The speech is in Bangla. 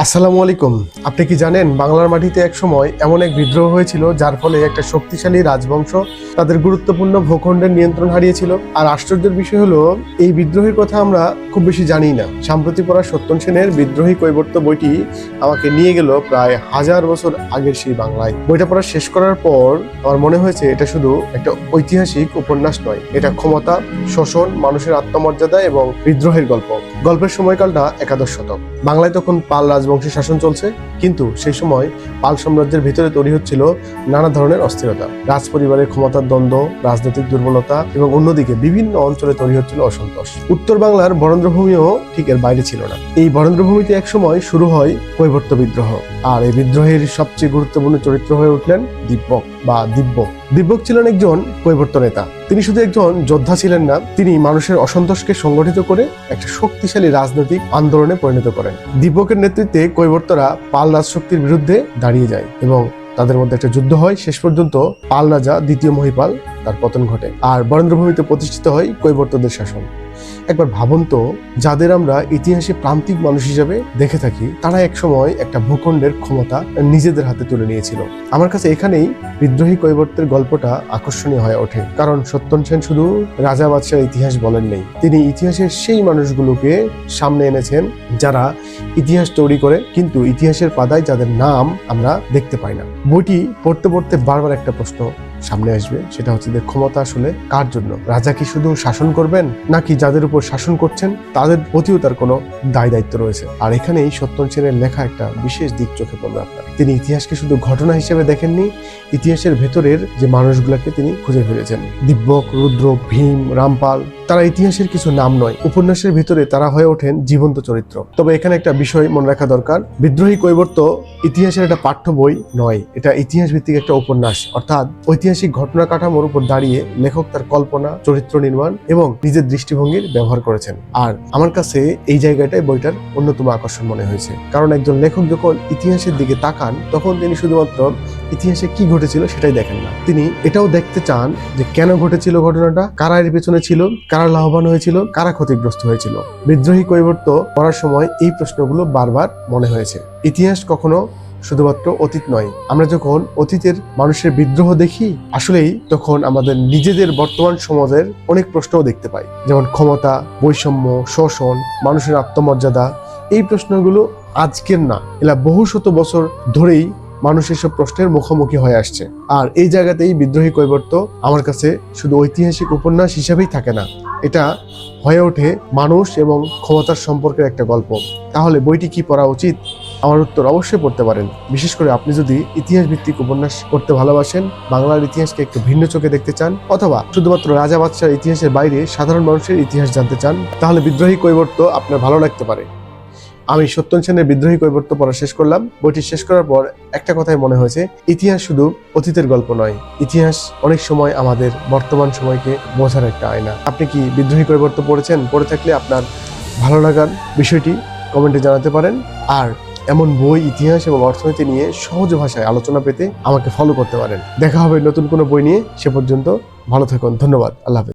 আসসালামু আলাইকুম। আপনি কি জানেন বাংলার মাটিতে এক সময় এমন এক বিদ্রোহ হয়েছিল যার ফলে একটা শক্তিশালী রাজবংশ তাদের গুরুত্বপূর্ণ ভূখণ্ডের নিয়ন্ত্রণ হারিয়েছিল। আর আশ্চর্যের বিষয় হলো এই বিদ্রোহের কথা আমরা খুব বেশি জানি না। সাম্প্রতিক পড়া সত্যেন সেনের বিদ্রোহী কৈবর্ত বইটি আমাকে নিয়ে গেল প্রায় 1000 বছর আগের সেই বাংলায়। বইটা পড়া শেষ করার পর আমার মনে হয়েছে এটা শুধু একটা ঐতিহাসিক উপন্যাস নয়, এটা ক্ষমতা, শোষণ, মানুষের আত্মমর্যাদা এবং বিদ্রোহের গল্প। গল্পের সময়কালটা একাদশ শতক। বাংলায় তখন পাল রাজবংশের শাসন চলছে, কিন্তু সেই সময় পাল সাম্রাজ্যের ভিতরে তৈরি হচ্ছিল নানা ধরনের অস্থিরতা, রাজ পরিবারের ক্ষমতার দ্বন্দ্ব, রাজনৈতিক দুর্বলতা এবং অন্যদিকে বিভিন্ন অঞ্চলে তৈরি হচ্ছিল অসন্তোষ। উত্তর বাংলার বরেন্দ্রভূমিও ঠিক এর বাইরে ছিল না। এই বরেন্দ্রভূমিতে একসময় শুরু হয় কৈবর্ত বিদ্রোহ, আর এই বিদ্রোহের সবচেয়ে গুরুত্বপূর্ণ চরিত্র হয়ে উঠলেন দিব্যক বা দিব্য। দিব্যক ছিলেন একজন কৈবর্ত নেতা। তিনি শুধু একজন যোদ্ধা ছিলেন না, তিনি মানুষের অসন্তোষকে সংগঠিত করে একটা শক্তিশালী রাজনৈতিক আন্দোলনে পরিণত করেন। দিব্যকের নেতৃত্বে কৈবর্তরা পাল রাজশক্তির বিরুদ্ধে দাঁড়িয়ে যায় এবং তাদের মধ্যে একটা যুদ্ধ হয়। শেষ পর্যন্ত পাল রাজা দ্বিতীয় মহিপাল তার পতন ঘটে, আর বরেন্দ্রভূমিতে প্রতিষ্ঠিত হয় কৈবর্তদের শাসন। একবার ভাবুন তো, যাদের আমরা ইতিহাসে প্রান্তিক মানুষ হিসেবে দেখে থাকি, তারা একসময় একটা ভূখণ্ডের ক্ষমতা নিজেদের হাতে তুলে নিয়েছিল। আমার কাছে এখানেই বিদ্রোহী কৈবর্তের গল্পটা আকর্ষণীয় হয়ে ওঠে, কারণ সত্যেন সেন শুধু রাজা বাদশার ইতিহাস বলেন নেই, তিনি ইতিহাসের সেই মানুষগুলোকে সামনে এনেছেন যারা ইতিহাস তৈরি করে, কিন্তু ইতিহাসের পাতায় যাদের নাম আমরা দেখতে পাই না। বইটি পড়তে পড়তে বারবার একটা প্রশ্ন সামনে আসবে, সেটা হচ্ছে যে ক্ষমতা আসলে কার জন্য? রাজা কি শুধু শাসন করবেন, নাকি যাদের উপর শাসন করছেন তাদের প্রতিও তার কোনো দায় দায়িত্ব রয়েছে? আর এখানেই সত্যেন সেনের লেখা একটা বিশেষ দিক চোখে পড়বে আপনার। তিনি ইতিহাসকে শুধু ঘটনা হিসেবে দেখেননি, ইতিহাসের ভেতরের যে মানুষগুলোকে তিনি খুঁজে ফিরেছেন। দিব্যক, রুদ্র, ভীম, রামপাল, তারা ইতিহাসের কিছু নাম নয়, উপন্যাসের ভিতরে তারা হয়ে ওঠেন জীবন্ত চরিত্র। তবে এখানে একটা বিষয় মনে রাখা দরকার, বিদ্রোহী কৈবর্ত ইতিহাসের একটা পাঠ্য বই নয়, এটা ইতিহাস ভিত্তিক একটা উপন্যাস। অর্থাৎ ঐতিহাসিক ঘটনা কাঠামোর উপর দাঁড়িয়ে লেখক তার কল্পনা, চরিত্র নির্মাণ এবং নিজের দৃষ্টিভঙ্গির ব্যবহার করেছেন। আর আমার কাছে এই জায়গাটাই বইটার অন্যতম আকর্ষণ মনে হয়েছে, কারণ একজন লেখক যখন ইতিহাসের দিকে তাকান, তখন তিনি শুধুমাত্র ইতিহাসে কি ঘটেছিল সেটাই দেখেন না, তিনি এটাও দেখতে চান যে কেন ঘটেছিল ঘটনাটা, কারা এর পেছনে ছিল, কারা লাভবান হয়েছিল, কারা ক্ষতিগ্রস্ত হয়েছিল। বিদ্রোহী কৈবর্ত পড়ার সময় এই প্রশ্নগুলো বারবার মনে হয়েছে। ইতিহাস কখনো শুধুমাত্র অতীত নয়। আমরা যখন অতীতের মানুষের বিদ্রোহ দেখি, আসলেই তখন আমাদের নিজেদের বর্তমান সমাজের অনেক প্রশ্নও দেখতে পাই, যেমন ক্ষমতা, বৈষম্য, শোষণ, মানুষের আত্মমর্যাদা। এই প্রশ্নগুলো আজকের না, এরা বহু শত বছর ধরেই মানুষ এসব প্রশ্নের মুখোমুখি হয়ে আসছে। আর এই জায়গাতেই বিদ্রোহী কৈবর্ত আমার কাছে শুধু ঐতিহাসিক উপন্যাস হিসেবেই থাকে না, এটা হয়ে ওঠে মানুষ এবং ক্ষমতার সম্পর্কের একটা গল্প। তাহলে বইটি কি পড়া উচিত? আমার উত্তর অবশ্যই পড়তে পারেন, বিশেষ করে আপনি যদি ইতিহাস ভিত্তিক উপন্যাস পড়তে ভালোবাসেন, বাংলার ইতিহাসকে একটু ভিন্ন চোখে দেখতে চান, অথবা শুধুমাত্র রাজা বাদশার ইতিহাসের বাইরে সাধারণ মানুষের ইতিহাস জানতে চান, তাহলে বিদ্রোহী কৈবর্ত আপনার ভালো লাগতে পারে। আমি সত্যেন সেনের বিদ্রোহী কৈবর্ত পড়া শেষ করলাম। বইটি শেষ করার পর একটা কথাই মনে হয়েছে, ইতিহাস শুধু অতীতের গল্প নয়, ইতিহাস অনেক সময় আমাদের বর্তমান সময়কে বোঝার একটা আয়না। আপনি কি বিদ্রোহী কৈবর্ত পড়েছেন? পড়ে থাকলে আপনার ভালো লাগার বিষয়টি কমেন্টে জানাতে পারেন। আর এমন বই, ইতিহাস এবং অর্থনীতি নিয়ে সহজ ভাষায় আলোচনা পেতে আমাকে ফলো করতে পারেন। দেখা হবে নতুন কোনো বই নিয়ে। সে পর্যন্ত ভালো থাকুন। ধন্যবাদ। আল্লাহ হাফেজ।